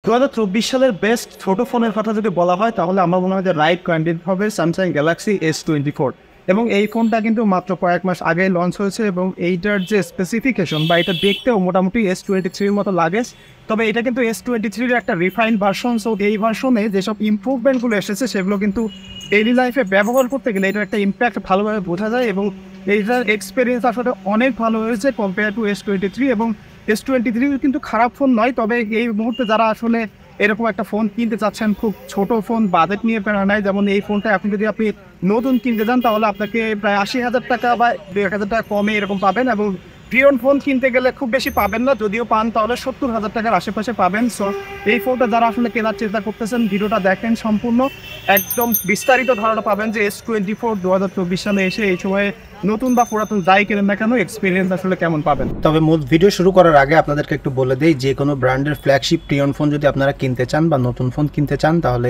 2024 সালের বেস্ট ছোট ফোনের কথা যদি বলা হয় তাহলে আমার মনে হয় যে রাইট ক্যান্ডিডেট হবে স্যামসাং গ্যালাক্সি S24 এবং এই ফোনটা কিন্তু মাত্র কয়েক মাস আগে লঞ্চ হয়েছে এবং এইটার যে স্পেসিফিকেশন বা এটা দেখতেও মোটামুটি S23 মতো লাগে, তবে এটা কিন্তু S23 একটা রিফাইন্ড ভার্সন। সো এই ভার্সনে যেসব ইমপ্রুভমেন্টগুলো এসেছে সেগুলো কিন্তু ডেইলি লাইফে ব্যবহার করতে গেলে এটার একটা ইম্প্যাক্ট ভালোভাবে বোঝা যায় এবং এইটার এক্সপিরিয়েন্স আসলে অনেক ভালো হয়েছে কম্পেয়ার টু S23। এবং S23 কিন্তু খারাপ ফোন নয়, তবে এই মুহূর্তে যারা আসলে এরকম একটা ফোন কিনতে চাচ্ছেন, খুব ছোট ফোন, বাজেট নিয়ে প্যারা নাই, যেমন এই ফোনটা আপনি যদি নতুন কিনতে যান তাহলে আপনাকে প্রায় 80,000 টাকা বা 1,000 টাকা কমে এরকম পাবেন এবং প্রিয়ন ফোন কিনতে গেলে খুব বেশি পাবেন না, যদিও পান তাহলে 70,000 টাকার আশেপাশে পাবেন। সো এই ফোনটা যারা আসলে কেনার চিন্তা করতেছেন ভিডিওটা দেখেন সম্পূর্ণ, একদম বিস্তারিত ধারণা পাবেন যে S24 2024 সালে এসে এই সময়ে নতুন বা পুরাতন যাই কেনেন না কেন এক্সপিরিয়েন্স আসলে কেমন পাবেন। তবে মূল ভিডিও শুরু করার আগে আপনাদেরকে একটু বলে দেই, যে কোনো ব্র্যান্ডের ফ্ল্যাগশিপ প্রিয়ন ফোন যদি আপনারা কিনতে চান বা নতুন ফোন কিনতে চান তাহলে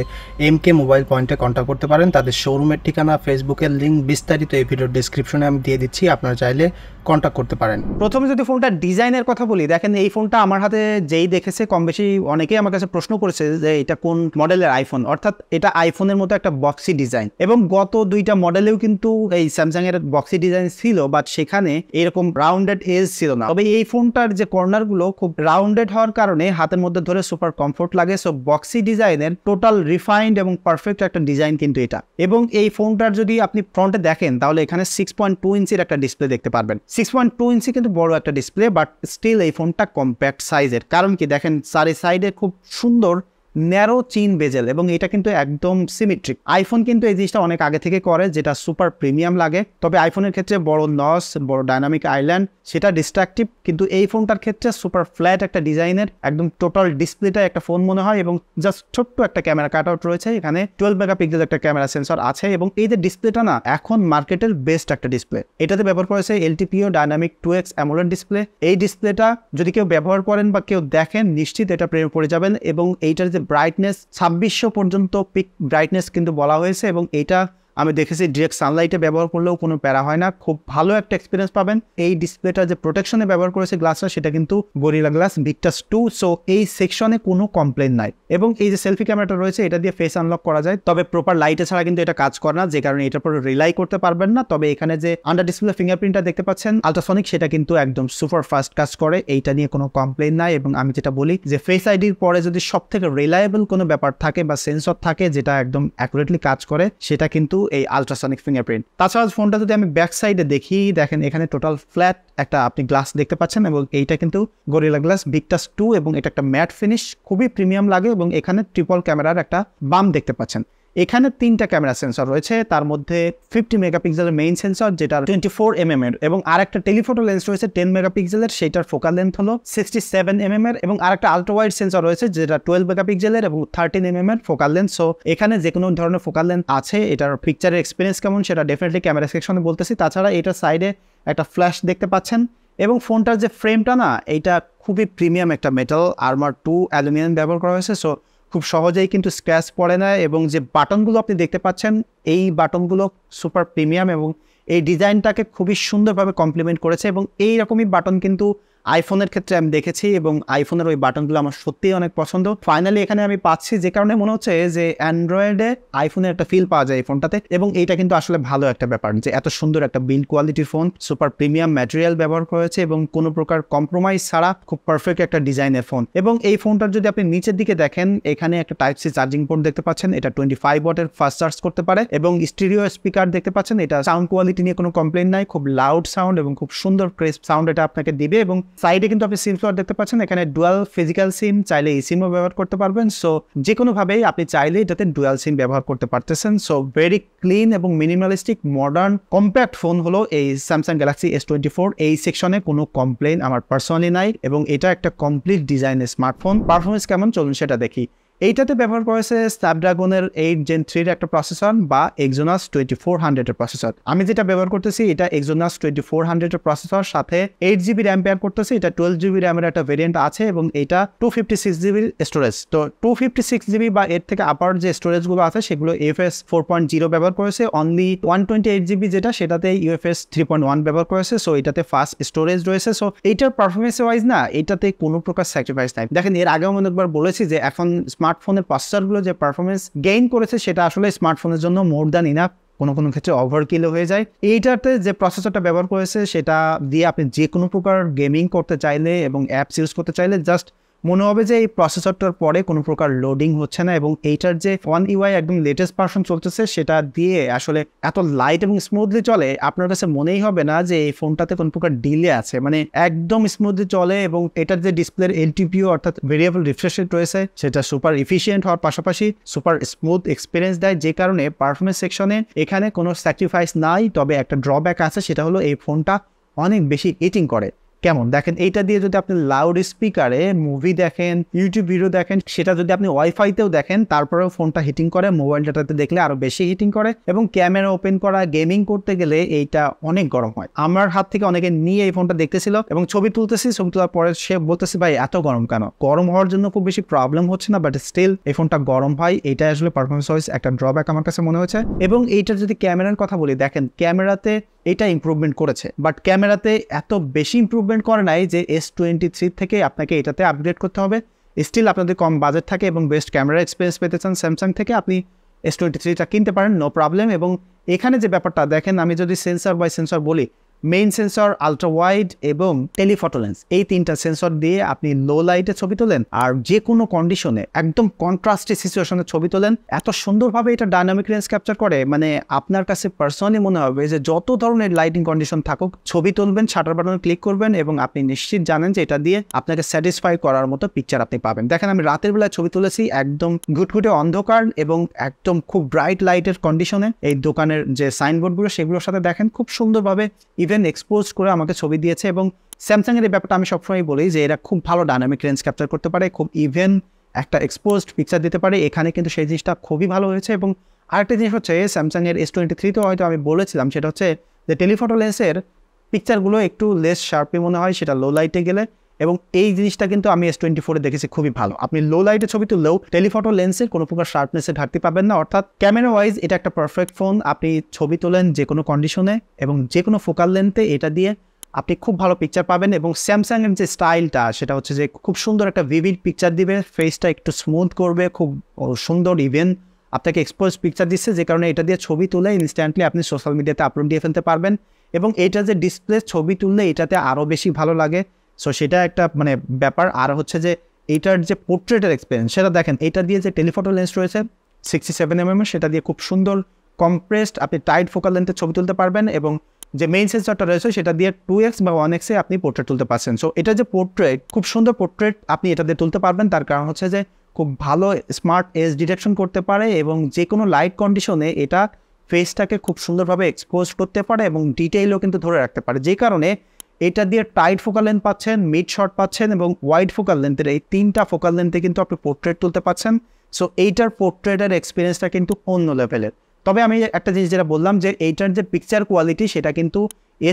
MK মোবাইল পয়েন্টে কন্ট্যাক্ট করতে পারেন। তাদের শোরুমের ঠিকানা, ফেসবুকের লিঙ্ক বিস্তারিত এই ভিডিওর ডেসক্রিপশনে আমি দিয়ে দিচ্ছি, আপনারা চাইলে কন্ট্যাক্ট করতে পারেন। প্রথমে যদি ফোনটার ডিজাইনের কথা বলি, দেখেন এই ফোনটা আমার হাতে যেই দেখেছে কম বেশি অনেকেই আমার কাছে প্রশ্ন করেছে যে এটা কোন মডেলের আইফোন, অর্থাৎ এটা আইফোনের মতো একটা বক্সি ডিজাইন এবং গত দুইটা মডেলেও কিন্তু এই স্যামসাং এর বক্সি ডিজাইন ছিল, বাট সেখানে এরকম রাউন্ডেড এজ ছিল না। তবে এই ফোনটার যে কর্নার গুলো খুব রাউন্ডেড হওয়ার কারণে হাতের মধ্যে ধরে সুপার কমফোর্ট লাগে। সো বক্সি ডিজাইনের টোটাল রিফাইন্ড এবং পারফেক্ট একটা ডিজাইন কিন্তু এটা। এবং এই ফোনটার যদি আপনি ফ্রন্টে দেখেন তাহলে এখানে 6.2 ইঞ্চির একটা ডিসপ্লে দেখতে পারবেন। 6.2 ইঞ্চি কিন্তু বড় একটা ডিসপ্লে, বাট স্টিল এই ফোনটা কম্প্যাক্ট সাইজের। কারণ কি দেখেন চারি সাইডে খুব সুন্দর ন্যারো চিন বেজেল এবং এটা কিন্তু একদম সিমেট্রিক। আইফোন কিন্তু এই জিনিসটা অনেক আগে থেকে করে, যেটা সুপার প্রিমিয়াম লাগে। তবে আইফোনের ক্ষেত্রে বড় নস, বড় ডাইনামিক আইল্যান্ড সেটা ডিস্ট্রাকটিভ, কিন্তু এই ফোনটার ক্ষেত্রে সুপার ফ্ল্যাট একটা ডিজাইনের একদম টোটাল ডিসপ্লেটা একটা ফোন মনে হয় এবং জাস্ট ছোট্ট একটা ক্যামেরা কাট আউট রয়েছে। এখানে 12 মেগাপিক্সেল একটা ক্যামেরা সেন্সর আছে এবং এই যে ডিসপ্লেটা না এখন মার্কেটের বেস্ট একটা ডিসপ্লে। এটাতে ব্যবহার করেছে LTPO dynamic 2X AMOLED display. এই ডিসপ্লেটা যদি কেউ ব্যবহার করেন বা কেউ দেখেন নিশ্চিত এটা প্রেমে পড়ে যাবেন। এবং এইটার যে ব্রাইটনেস 2600 পর্যন্ত পিক ব্রাইটনেস কিন্তু বলা হয়েছে এবং এটা আমি দেখেছি ডিরেক্ট সানলাইটে ব্যবহার করলেও কোনো প্যারা হয় না, খুব ভালো একটা এক্সপিরিয়েন্স পাবেন। এই ডিসপ্লেটা যে প্রোটেকশনে ব্যবহার করেছে গ্লাসটা সেটা কিন্তু গরিলা গ্লাস ভিক্টাস 2। সো এই সেকশনে কোনো কমপ্লেন নাই এবং এই যে সেলফি ক্যামেরাটা রয়েছে এটা দিয়ে ফেস আনলক করা যায়, তবে প্রপার লাইটে ছাড়া কিন্তু এটা কাজ করে না, যে কারণে এটার পরে রিলাই করতে পারবেন না। তবে এখানে যে আন্ডার ডিসপ্লে ফিঙ্গারপ্রিন্টটা দেখতে পাচ্ছেন আলট্রাসনিক, সেটা কিন্তু একদম সুপার ফাস্ট কাজ করে, এইটা নিয়ে কোনো কমপ্লেন নাই। এবং আমি যেটা বলি যে ফেস আইডির পরে যদি সব থেকে রিলায়েবল কোনো ব্যাপার থাকে বা সেন্সর থাকে যেটা একদম অ্যাকুরেটলি কাজ করে সেটা কিন্তু এই আলট্রাসনিক ফিঙ্গারপ্রিন্ট। তাছাড়া ফোনটা যদি আমি ব্যাক সাইডে দেখি, দেখেন এখানে টোটাল ফ্ল্যাট একটা আপনি গ্লাস দেখতে পাচ্ছেন এবং এইটা কিন্তু গরিলা গ্লাস ভিক্টাস 2 এবং এটা একটা ম্যাট ফিনিশ, খুবই প্রিমিয়াম লাগে। এবং এখানে ট্রিপল ক্যামেরার একটা বাম দেখতে পাচ্ছেন। এখানে 3টা ক্যামেরা সেন্সর রয়েছে, তার মধ্যে 50 মেগাপিক্সেলের মেইন সেন্সর যেটা 24 mm এর এবং আরেকটা টেলিফোটো লেন্স রয়েছে 10 মেগাপিক্সেলের, সেটার ফোকাল লেন্থ হলো 67 mm এর এবং আরেকটা আলট্রা ওয়াইড সেন্সর রয়েছে যেটা 12 মেগাপিক্সেলের এবং 13 mm এর ফোকাল লেন্থ। সো এখানে যে কোনো ধরনের ফোকাল লেন্থ আছে। এটার পিকচারের এক্সপিরিয়েন্স কেমন সেটা ডেফিনেটলি ক্যামেরা সেকশনে বলতেছি। তাছাড়া এটার সাইডে একটা ফ্ল্যাশ দেখতে পাচ্ছেন এবং ফোনটার যে ফ্রেমটা না এইটা খুবই প্রিমিয়াম একটা মেটাল আর্মার 2 অ্যালুমিনিয়াম ব্যবহার করা হয়েছে। সো খুব সহজেই কিন্তু স্ক্র্যাচ পড়ে না এবং যে বাটনগুলো আপনি দেখতে পাচ্ছেন এই বাটনগুলো সুপার প্রিমিয়াম এবং এই ডিজাইনটাকে খুবই সুন্দরভাবে কমপ্লিমেন্ট করেছে এবং এই রকমই বাটন কিন্তু আইফোনের ক্ষেত্রে আমি দেখেছি এবং আইফোনের ওই বাটনগুলো আমার সত্যিই অনেক পছন্দ। ফাইনালি এখানে আমি পাচ্ছি, যে কারণে মনে হচ্ছে যে অ্যান্ড্রয়েডে আইফোনের একটা ফিল পাওয়া যায় এই ফোনটাতে এবং এইটা কিন্তু আসলে ভালো একটা ব্যাপার যে এত সুন্দর একটা বিল্ড কোয়ালিটির ফোন, সুপার প্রিমিয়াম ম্যাটেরিয়াল ব্যবহার করেছে এবং কোনো প্রকার কম্প্রোমাইজ ছাড়া খুব পারফেক্ট একটা ডিজাইনের ফোন। এবং এই ফোনটার যদি আপনি নিচের দিকে দেখেন এখানে একটা টাইপ সি চার্জিং পোর্ট দেখতে পাচ্ছেন, এটা 25 ওয়াটের ফাস্ট চার্জ করতে পারে এবং স্টিরিও স্পিকার দেখতে পাচ্ছেন। এটা সাউন্ড কোয়ালিটি নিয়ে কোনো কমপ্লেন নাই, খুব লাউড সাউন্ড এবং খুব সুন্দর ক্রিসপ সাউন্ড এটা আপনাকে দিবে। এবং সাইডে কিন্তু আপনি সিম স্লট দেখতে পাচ্ছেন, এখানে ডুয়াল ফিজিক্যাল সিম, চাইলে এই সিমও ব্যবহার করতে পারবেন। সো যে কোনোভাবেই আপনি চাইলে এটাতে ডুয়াল সিম ব্যবহার করতে পারতেছেন। সো ভেরি ক্লিন এবং মিনিমালিস্টিক মডার্ন কম্প্যাক্ট ফোন হলো এই স্যামসাং গ্যালাক্সি S24। এই সেকশনে কোনো কমপ্লেন আমার পার্সোনালি নাই এবং এটা একটা কমপ্লিট ডিজাইনের স্মার্টফোন। পারফরমেন্স কেমন চলুন সেটা দেখি। এইটাতে ব্যবহার করেছে স্ন্যাপড্রাগনের 8 Gen 3 এর একটা প্রসেসর বা Exynos 2400 এর প্রসেসর। আমি যেটা ব্যবহার করতেছি এটা Exynos 2400 এর প্রসেসর, সাথে 8GB র্যাম পেয়ার করতেছি। এটা 12GB র্যামের একটা ভেরিয়েন্ট আছে এবং এটা 256GB স্টোরেজ। তো 256GB বা এর থেকে আপার যে স্টোরেজগুলো আছে সেগুলো UFS 4.0 ব্যবহার করেছে। অনলি 128GB যেটা সেটাতে UFS 3.1 ব্যবহার করেছে। সো এটাতে ফাস্ট স্টোরেজ রয়েছে। সো এইটার পারফরমেন্স ওয়াইজ না এটাতে কোনো প্রকার স্যাক্রিফাইস নাই। দেখেন এর আগেও আমি একবার বলেছি যে এখন স্মার্টফোনের প্রসেসরগুলো যে পারফরমেন্স গেইন করেছে সেটা আসলে স্মার্টফোনের জন্য মোর দ্যান ইনাফ, কোনো কোনো ক্ষেত্রে ওভারকিল হয়ে যায়। এইটাতে যে প্রসেসরটা ব্যবহার করেছে সেটা দিয়ে আপনি যে কোনো প্রকার গেমিং করতে চাইলে এবং অ্যাপস ইউজ করতে চাইলে জাস্ট মনে হবে যে এই প্রসেসরটার পরে কোনো প্রকার লোডিং হচ্ছে না, এবং এইটার যে One UI একদম লেটেস্ট ভার্সন চলতেছে সেটা দিয়ে আসলে এত লাইট এবং স্মুথলি চলে আপনার কাছে মনেই হবে না যে এই ফোনটাতে কোনো প্রকার ডিলে আছে, মানে একদম স্মুথলি চলে। এবং এটার যে ডিসপ্লের LTPO অর্থাৎ ভেরিয়েবল রিফ্রেশ রেট রয়েছে সেটা সুপার এফিশিয়েন্ট হওয়ার পাশাপাশি সুপার স্মুথ এক্সপিরিয়েন্স দেয়, যে কারণে পারফরমেন্স সেকশনে এখানে কোনো স্যাক্রিফাইস নাই। তবে একটা ড্রব্যাক আছে, সেটা হলো এই ফোনটা অনেক বেশি হিটিং করে। কেমন দেখেন, এইটা দিয়ে যদি আপনি লাউড স্পিকারে মুভি দেখেন, ইউটিউব ভিডিও দেখেন, সেটা যদি আপনি ওয়াইফাইতেও দেখেন তারপরেও ফোনটা হিটিং করে, মোবাইল ডাটাতে দেখলে আরো বেশি হিটিং করে। এবং ক্যামেরা ওপেন করা, গেমিং করতে গেলে এইটা অনেক গরম হয়। আমার হাত থেকে অনেকে নিয়ে এই ফোনটা দেখতেছিল এবং ছবি তুলতেছি, ছবি তোলার পরে সে বলতেছে ভাই এত গরম কেন? গরম হওয়ার জন্য খুব বেশি প্রবলেম হচ্ছে না, বাট স্টিল এই ফোনটা গরম হয়। এটা আসলে পারফরমেন্স ওয়াইজ একটা ড্রব্যাক আমার কাছে মনে হয়েছে। এবং এইটার যদি ক্যামেরার কথা বলি, দেখেন ক্যামেরাতে এটা ইমপ্রুভমেন্ট করেছে, বাট ক্যামেরাতে এত বেশি ইমপ্রুভমেন্ট করে নাই যে S23 থেকে আপনাকে এটাতে আপগ্রেড করতে হবে। স্টিল আপনাদের কম বাজেট থাকে এবং বেস্ট ক্যামেরা এক্সপিরিয়েন্স পেতে চান স্যামসাং থেকে, আপনি S23টা কিনতে পারেন, নো প্রবলেম। এবং এখানে যে ব্যাপারটা দেখেন, আমি যদি সেন্সর বাই সেন্সর বলি, মেইন সেন্সর, আলট্রা ওয়াইড এবং টেলিফটো লেন্স, এই তিনটা সেন্সর দিয়ে আপনি লো লাইটে ছবি তোলেন আর যে কোনো কন্ডিশনে একদম কন্ট্রাস্টে সিচুয়েশনে ছবি তোলেন, এত সুন্দরভাবে এটা ডাইনামিক রেঞ্জ ক্যাপচার করে, মানে আপনার কাছে পার্সোনালি মনে হবে যে যত ধরনের লাইটিং কন্ডিশন থাকুক ছবি তুলবেন, শাটার বাটনে ক্লিক করবেন এবং আপনি নিশ্চিত জানেন যে এটা দিয়ে আপনাকে স্যাটিসফাই করার মতো পিকচার আপনি পাবেন। দেখেন আমি রাতের বেলায় ছবি তুলেছি একদম ঘুটঘুটে অন্ধকার এবং একদম খুব ব্রাইট লাইটের কন্ডিশনে। এই দোকানের যে সাইনবোর্ডগুলো সেগুলোর সাথে দেখেন খুব সুন্দরভাবে ইভেন এক্সপোজ করে আমাকে ছবি দিয়েছে। এবং স্যামসাং এর এই ব্যাপারটা আমি সবসময় বলি যে এরা খুব ভালো ডাইনামিক রেঞ্জ ক্যাপচার করতে পারে, খুব ইভেন একটা এক্সপোজড পিকচার দিতে পারে। এখানে কিন্তু সেই জিনিসটা খুবই ভালো হয়েছে। এবং আরেকটা জিনিস হচ্ছে স্যামসাং এর S23 হয়তো আমি বলেছিলাম, সেটা হচ্ছে যে টেলিফটো লেন্সের পিকচারগুলো একটু লেস শার্পি মনে হয় সেটা লো লাইটে গেলে, এবং এই জিনিসটা কিন্তু আমি S24-এ দেখেছি খুবই ভালো। আপনি লো লাইটে ছবি তুললেও টেলিফটো লেন্সের কোনো প্রকার শার্পনেসে ঘাটতি পাবেন না, অর্থাৎ ক্যামেরা ওয়াইজ এটা একটা পারফেক্ট ফোন। আপনি ছবি তোলেন যে কোনো কন্ডিশনে এবং যে কোনো ফোকাল লেন্থে, এটা দিয়ে আপনি খুব ভালো পিকচার পাবেন। এবং স্যামসাং এর যে স্টাইলটা সেটা হচ্ছে যে খুব সুন্দর একটা ভিভিড পিকচার দিবে, ফেসটা একটু স্মুথ করবে, খুব সুন্দর ইভেন আপনাকে এক্সপোজ পিকচার দিচ্ছে, যে কারণে এটা দিয়ে ছবি তুলে ইনস্ট্যান্টলি আপনি সোশ্যাল মিডিয়াতে আপলোড দিয়ে ফেলতে পারবেন। এবং এটা যে ডিসপ্লে, ছবি তুললে এটাতে আরও বেশি ভালো লাগে। সো সেটা একটা মানে ব্যাপার। আর হচ্ছে যে এইটার যে পোর্ট্রেটের এক্সপিরিয়েন্স সেটা দেখেন, এটা দিয়ে যে টেলিফটো লেন্স রয়েছে 67mm, সেটা দিয়ে খুব সুন্দর কম্প্রেসড আপনি টাইট ফোকাল লেন্থে ছবি তুলতে পারবেন। এবং যে মেইন সেন্সরটা রয়েছে সেটা দিয়ে 2x বা 1x-এ আপনি পোর্ট্রেট তুলতে পারছেন। সো এটা যে পোর্ট্রেট, খুব সুন্দর পোর্ট্রেট আপনি এটা দিয়ে তুলতে পারবেন। তার কারণ হচ্ছে যে খুব ভালো স্মার্ট এজ ডিটেকশন করতে পারে এবং যে কোনো লাইট কন্ডিশনে এটা ফেসটাকে খুব সুন্দরভাবে এক্সপোজ করতে পারে এবং ডিটেইলও কিন্তু ধরে রাখতে পারে, যে কারণে এটা দিয়ে টাইট ফোকাল লেন্থ পাচ্ছেন, মিড শট পাচ্ছেন এবং ওয়াইড ফোকাল লেন্থের এই তিনটা ফোকাল লেন্থে কিন্তু আপনি পোর্ট্রেট তুলতে পাচ্ছেন। সো এইটার পোর্ট্রেটের এক্সপিরিয়েন্সটা কিন্তু অন্য লেভেলের। তবে আমি একটা জিনিস যেটা বললাম যে এইটার যে পিকচার কোয়ালিটি সেটা কিন্তু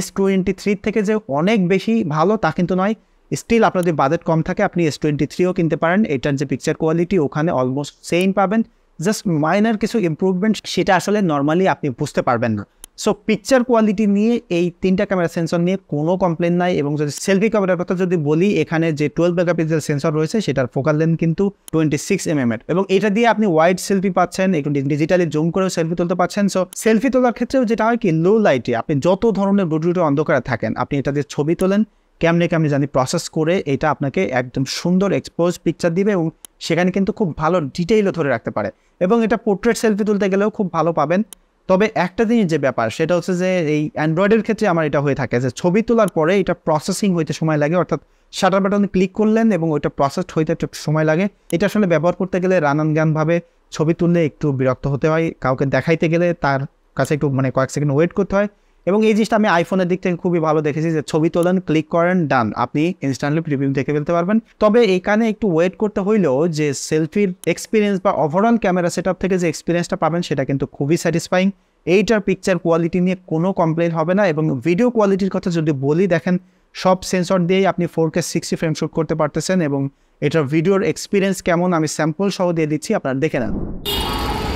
S23 থেকে যে অনেক বেশি ভালো তা কিন্তু নয়। স্টিল আপনার যদি বাজেট কম থাকে আপনি S23ও কিনতে পারেন। এটার যে পিকচার কোয়ালিটি ওখানে অলমোস্ট সেম পাবেন, জাস্ট মাইনার কিছু ইমপ্রুভমেন্ট সেটা আসলে নর্মালি আপনি বুঝতে পারবেন না। সো পিকচার কোয়ালিটি নিয়ে এই তিনটা ক্যামেরা সেন্সর নিয়ে কোনো কমপ্লেন নাই। এবং যদি সেলফি ক্যামেরার কথা যদি বলি, এখানে যে 12 মেগাপিক্সেল সেন্সর রয়েছে সেটার ফোকাল লেন্থ কিন্তু 26mm এবং এটা দিয়ে আপনি ওয়াইড সেলফি পাচ্ছেন, একটু ডিজিটালি জুম করেও সেলফি তুলতে পাচ্ছেন। সো সেলফি তোলার ক্ষেত্রেও যেটা হয় কি, লো লাইটে আপনি যত ধরনের ব্লুটুথে অন্ধকারে থাকেন আপনি এটা দিয়ে ছবি তোলেন, কেমনে জানি প্রসেস করে এটা আপনাকে একদম সুন্দর এক্সপোজ পিকচার দিবে এবং সেখানে কিন্তু খুব ভালো ডিটেইলও ধরে রাখতে পারে। এবং এটা পোর্ট্রেট সেলফি তুলতে গেলেও খুব ভালো পাবেন। তবে একটা জিনিস যে ব্যাপার সেটা হচ্ছে যে এই অ্যান্ড্রয়েডের ক্ষেত্রে আমার এটা হয়ে থাকে যে ছবি তোলার পরে এটা প্রসেসিং হইতে সময় লাগে, অর্থাৎ শাটার বাটনে ক্লিক করলেন এবং ওইটা প্রসেসড হইতে একটু সময় লাগে। এটা আসলে ব্যবহার করতে গেলে রানানগানভাবে ছবি তুললে একটু বিরক্ত হতে হয়, কাউকে দেখাইতে গেলে তার কাছে একটু মানে কয়েক সেকেন্ড ওয়েট করতে হয়। এবং এই জিনিসটা আমি আইফোনের দিক থেকে খুবই ভালো দেখেছি যে ছবি তোলেন, ক্লিক করেন, ডান, আপনি ইনস্ট্যান্টলি প্রিভিউ দেখে ফেলতে পারবেন। তবে এখানে একটু ওয়েট করতে হইলেও যে সেলফির এক্সপিরিয়েন্স বা ওভারঅল ক্যামেরা সেটআপ থেকে যে এক্সপিরিয়েন্সটা পাবেন সেটা কিন্তু খুবই স্যাটিসফাইং। এইটার পিকচার কোয়ালিটি নিয়ে কোনো কমপ্লেন হবে না। এবং ভিডিও কোয়ালিটির কথা যদি বলি, দেখেন সব সেন্সর দিয়েই আপনি 4K 60 ফ্রেম শুট করতে পারতেছেন এবং এটার ভিডিওর এক্সপিরিয়েন্স কেমন আমি স্যাম্পল সহ দিয়ে দিচ্ছি, আপনারা দেখে নেন।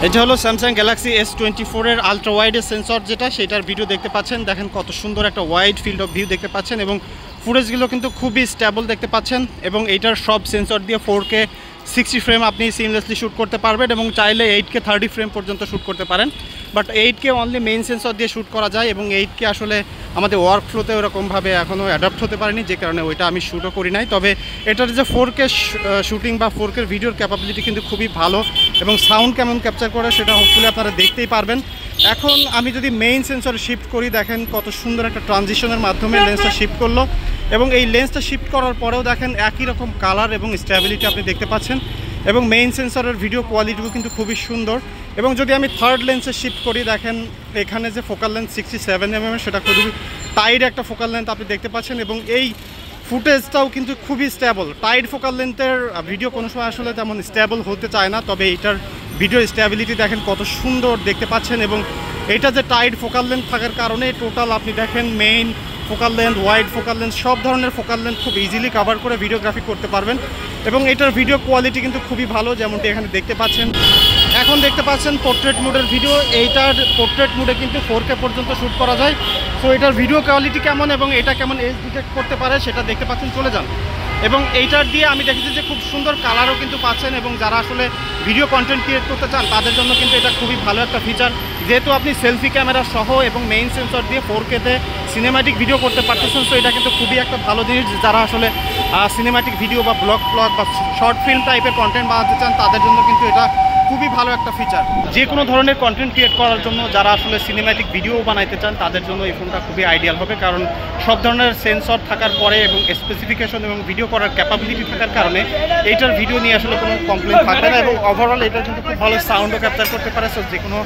এটা হলো স্যামসাং গ্যালাক্সি S24 এর আলট্রা ওয়াইডের সেন্সর, যেটা সেটার ভিডিও দেখতে পাচ্ছেন। দেখেন কত সুন্দর একটা ওয়াইড ফিল্ড অফ ভিউ দেখতে পাচ্ছেন এবং ফুটেজগুলো কিন্তু খুবই স্টেবল দেখতে পাচ্ছেন। এবং এইটার সব সেন্সর দিয়ে 4K 60 ফ্রেম আপনি সিমলেসলি শ্যুট করতে পারবেন এবং চাইলে 8K 30 ফ্রেম পর্যন্ত শ্যুট করতে পারেন। But 8K only main sensor দিয়ে শ্যুট করা যায় এবং 8K আসলে আমাদের ওয়ার্ক ফ্লোতে ওরকমভাবে এখনও অ্যাডাপ্ট হতে পারেনি, যে কারণে ওইটা আমি শ্যুটও করি নাই। তবে এটার যে 4K শ্যুটিং বা 4K ভিডিওর ক্যাপাবিলিটি কিন্তু খুবই ভালো এবং সাউন্ড কেমন ক্যাপচার করে সেটা হোপফুলি আপনারা দেখতেই পারবেন। এখন আমি যদি মেইন সেন্সর শিফট করি, দেখেন কত সুন্দর একটা ট্রানজিশনের মাধ্যমে লেন্সটা শিফট করলো এবং এই লেন্সটা শিফট করার পরেও দেখেন একই রকম কালার এবং স্টেবিলিটি আপনি দেখতে পাচ্ছেন এবং মেইন সেন্সরের ভিডিও কোয়ালিটিও কিন্তু খুবই সুন্দর। এবং যদি আমি থার্ড লেন্সে শিফট করি, দেখেন এখানে যে ফোকাল লেন্থ 67mm সেটা খুবই টাইট একটা ফোকাল লেন্থ আপনি দেখতে পাচ্ছেন এবং এই ফুটেজটাও কিন্তু খুবই স্টেবল। টাইট ফোকাল লেন্থের ভিডিও কোনো সময় আসলে তেমন স্টেবল হতে চায় না, তবে এইটার ভিডিও স্টেবিলিটি দেখেন কত সুন্দর দেখতে পাচ্ছেন এবং এটা যে টাইট ফোকাল লেন্থ থাকার কারণে টোটাল আপনি দেখেন main focal length, wide focal length, সব ধরনের ফোকাল লেন্থ খুব ইজিলি কভার করে ভিডিওগ্রাফি করতে পারবেন এবং এটার ভিডিও কোয়ালিটি কিন্তু খুবই ভালো, যেমনটি এখানে দেখতে পাচ্ছেন। এখন দেখতে পাচ্ছেন পোর্ট্রেট মোডের ভিডিও, এইটার পোর্ট্রেট মোডে কিন্তু 4K পর্যন্ত শ্যুট করা যায়। সো এটার ভিডিও কোয়ালিটি কেমন এবং এটা কেমন এজ ডিটেক্ট করতে পারে সেটা দেখতে পাচ্ছেন, চলে যান। এবং এইটার দিয়ে আমি দেখেছি যে খুব সুন্দর কালারও কিন্তু পাচ্ছেন এবং যারা আসলে ভিডিও কন্টেন্ট ক্রিয়েট করতে চান তাদের জন্য কিন্তু এটা খুবই ভালো একটা ফিচার, যেহেতু আপনি সেলফি ক্যামেরা সহ এবং মেইন সেন্সর দিয়ে 4K-তে সিনেম্যাটিক ভিডিও করতে পারতেছেন। সো এটা কিন্তু খুবই একটা ভালো জিনিস, যারা আসলে সিনেম্যাটিক ভিডিও বা ব্লগ বা শর্ট ফিল্ম টাইপের কন্টেন্ট বানাতে চান তাদের জন্য কিন্তু এটা খুবই ভালো একটা ফিচার। যে কোনো ধরনের কন্টেন্ট ক্রিয়েট করার জন্য যারা আসলে সিনেম্যাটিক ভিডিও বানাইতে চান তাদের জন্য এই ফোনটা খুবই আইডিয়াল হবে, কারণ সব ধরনের সেন্সর থাকার পরে এবং স্পেসিফিকেশন এবং ভিডিও করার ক্যাপাবিলিটি থাকার কারণে এইটার ভিডিও নিয়ে আসলে কোনো কমপ্লেন থাকবে না এবং ওভারঅল এটা কিন্তু খুব ভালো সাউন্ডও ক্যাপচার করতে পারে। সো যে কোনো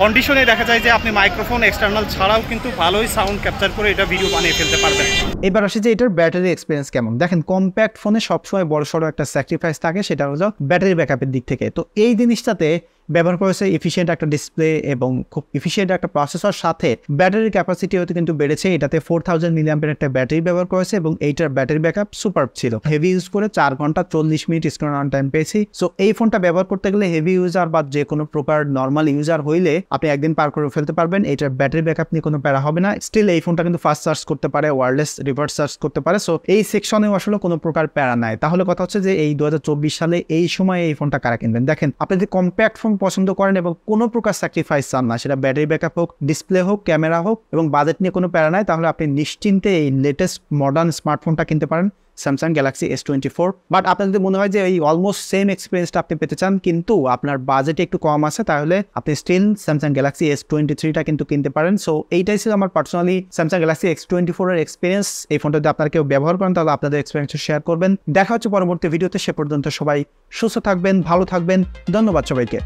কন্ডিশনে দেখা যায় যে আপনি মাইক্রোফোন এক্সটার্নাল ছাড়াও কিন্তু ভালোই সাউন্ড ক্যাপচার করে এটা ভিডিও বানিয়ে ফেলতে পারবেন। এবার আসে যে এটার ব্যাটারি এক্সপিরিয়েন্স কেমন। দেখেন কম্প্যাক্ট ফোনে সবসময় বড় সড়ো একটা স্যাক্রিফাইস থাকে, সেটা হলো ব্যাটারি ব্যাকআপের দিক থেকে। তো এই জিনিসটাতে ব্যবহার করেছে এফিশিয়েন্ট একটা ডিসপ্লে এবং খুব এফিশিয়েন্ট একটা প্রসেসর, সাথে ব্যাটারির ক্যাপাসিটি হতে কিন্তু বেড়েছে। এটাতে 4000 mAh একটা ব্যাটারি ব্যবহার করেছে এবং এইটার ব্যাটারি ব্যাকআপ সুপারব ছিল। হেভি ইউজ করে 4 ঘন্টা 40 মিনিট স্ক্রিন অন টাইম পেয়েছি। সো এই ফোনটা ব্যবহার করতে গেলে হেভি ইউজার বা যে কোনো প্রকার নর্মাল ইউজার হইলে আপনি একদিন পার করে ফেলতে পারবেন। এইটার ব্যাটারি ব্যাকআপ নিয়ে কোনো প্যারা হবে না। স্টিল এই ফোনটা কিন্তু ফাস্ট চার্জ করতে পারে, ওয়্যারলেস রিভার্স চার্জ করতে পারে। সো এই সেকশনেও আসলে কোনো প্রকার প্যারা নাই। তাহলে কথা হচ্ছে যে এই 2024 সালে এই সময় এই ফোনটা কারা কিনবেন? দেখেন আপনি যদি কম্প্যাক্ট ফোন পছন্দ করেন এবং কোনো প্রকার স্যাক্রিফাইস চান না, সেটা ব্যাটারি ব্যাকআপ হোক, ডিসপ্লে হোক, ক্যামেরা হোক এবং বাজেট নিয়ে কোনো প্যারা নাই, তাহলে আপনি নিশ্চিন্তে এই লেটেস্ট মডার্ন স্মার্টফোনটা কিনতে পারেন, স্যামসাং গ্যালাক্সি S24। বাট আপনার যদি মনে হয় যে এই অলমোস্ট সেম এক্সপিরিয়েন্সটা আপনি পেতে চান কিন্তু আপনার বাজেটে একটু কম আছে, তাহলে আপনি স্টিল স্যামসাং গ্যালাক্সি S23টা কিন্তু কিনতে পারেন। সো এইটাই ছিল আমার পার্সোনালি স্যামসাং গ্যালাক্সি S24 এর এক্সপিরিয়েন্স। এই ফোনটা যদি আপনারা কেউ ব্যবহার করেন তাহলে আপনাদের এক্সপিরিয়েন্স শেয়ার করবেন। দেখা হচ্ছে পরবর্তী ভিডিওতে। সে পর্যন্ত সবাই সুস্থ থাকবেন, ভালো থাকবেন। ধন্যবাদ সবাইকে।